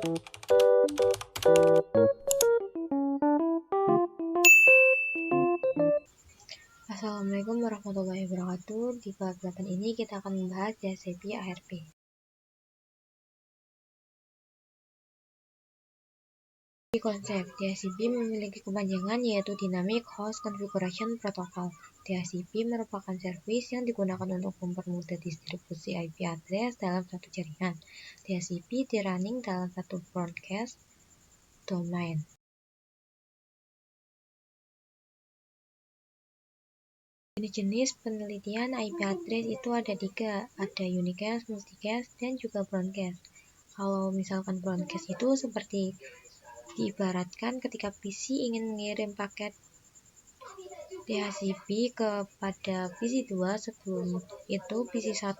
Assalamualaikum warahmatullahi wabarakatuh. Di bab 8 ini kita akan membahas DHCP ARP. Di konsep, DHCP memiliki kepanjangan yaitu Dynamic Host Configuration Protocol. DHCP merupakan servis yang digunakan untuk mempermudah distribusi IP address dalam satu jaringan. DHCP di-running dalam satu broadcast domain. Jenis-jenis penelitian IP address itu ada 3, ada unicast, multicast, dan juga broadcast. Kalau misalkan broadcast itu seperti diibaratkan ketika PC ingin mengirim paket DHCP kepada PC2, sebelum itu PC1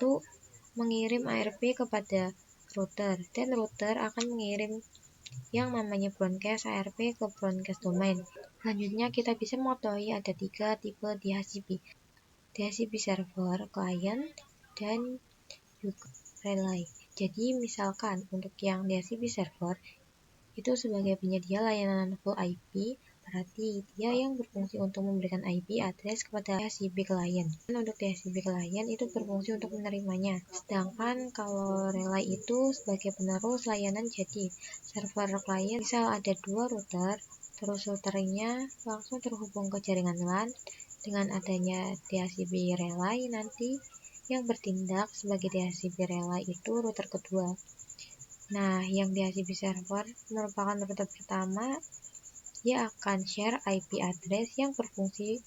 mengirim ARP kepada router, dan router akan mengirim yang namanya broadcast ARP ke broadcast domain. Selanjutnya kita bisa mengetahui ada 3 tipe DHCP. DHCP server, client, dan juga relay. Jadi misalkan untuk yang DHCP server itu sebagai penyedia layanan full IP, berarti dia yang berfungsi untuk memberikan IP address kepada DHCP client. Dan untuk DHCP client itu berfungsi untuk menerimanya. Sedangkan kalau relay itu sebagai penerus layanan, jadi server client misal ada 2 router, terus routernya langsung terhubung ke jaringan LAN. Dengan adanya DHCP relay, nanti yang bertindak sebagai DHCP relay itu router kedua. Nah, yang DHCP server merupakan router pertama, dia akan share IP address yang berfungsi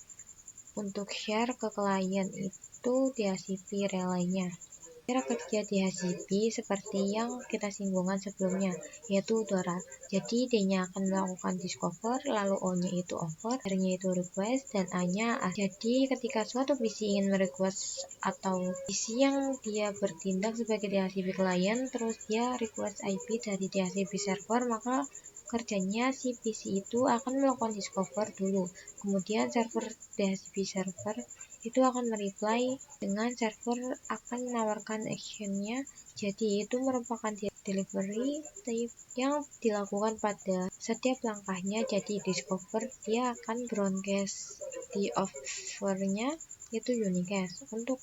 untuk share ke klien, itu DHCP relay-nya. Cara kerja DHCP seperti yang kita singgungkan sebelumnya, yaitu DORA. Jadi D-nya akan melakukan discover, lalu O-nya itu over, R-nya itu request, dan A-nya ask. Jadi ketika suatu PC ingin merequest atau PC yang dia bertindak sebagai DHCP client, terus dia request IP dari DHCP server, maka kerjanya si PC itu akan melakukan discover dulu. Kemudian server DHCP server itu akan mereply dengan server akan menawarkan actionnya. Jadi itu merupakan delivery type yang dilakukan pada setiap langkahnya. Jadi discover dia akan broadcast, di offernya itu unicast, untuk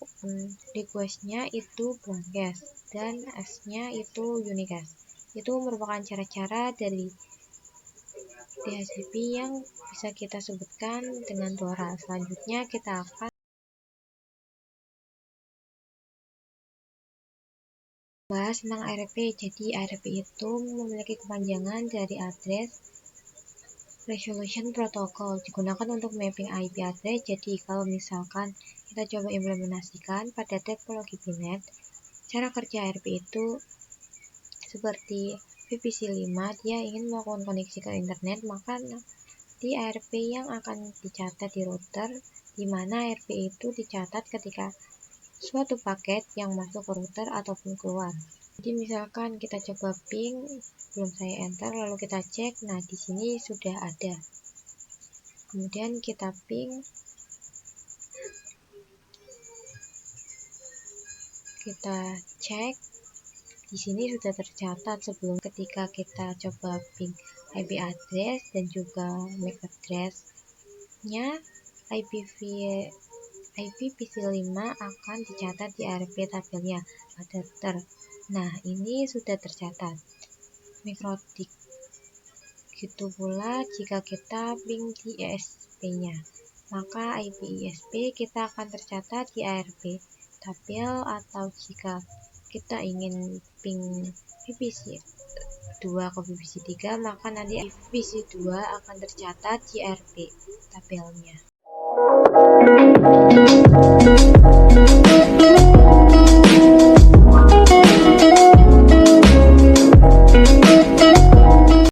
requestnya itu broadcast, dan ask-nya itu unicast. Itu merupakan cara-cara dari DHCP yang bisa kita sebutkan dengan DORA. Selanjutnya kita akan bahas tentang ARP. Jadi ARP itu memiliki kepanjangan dari Address Resolution Protocol, digunakan untuk mapping IP address. Jadi kalau misalkan kita coba implementasikan pada teknologi VPNet, cara kerja ARP itu seperti VPC5, dia ingin melakukan koneksi ke internet, maka di ARP yang akan dicatat di router, di mana ARP itu dicatat ketika suatu paket yang masuk ke router ataupun keluar. Jadi misalkan kita coba ping, belum saya enter, lalu kita cek, nah di sini sudah ada. Kemudian kita ping, kita cek, di sini sudah tercatat sebelum. Ketika kita coba ping IP address dan juga MAC address-nya, IPv5 akan dicatat di ARP tabelnya pada router. Nah, ini sudah tercatat. Mikrotik. Gitu pula jika kita ping di ISP-nya, maka IP ISP kita akan tercatat di ARP tabel, atau jika kita ingin ping VPC2 ke VPC3, maka nanti VPC2 akan tercatat di ARP tabelnya.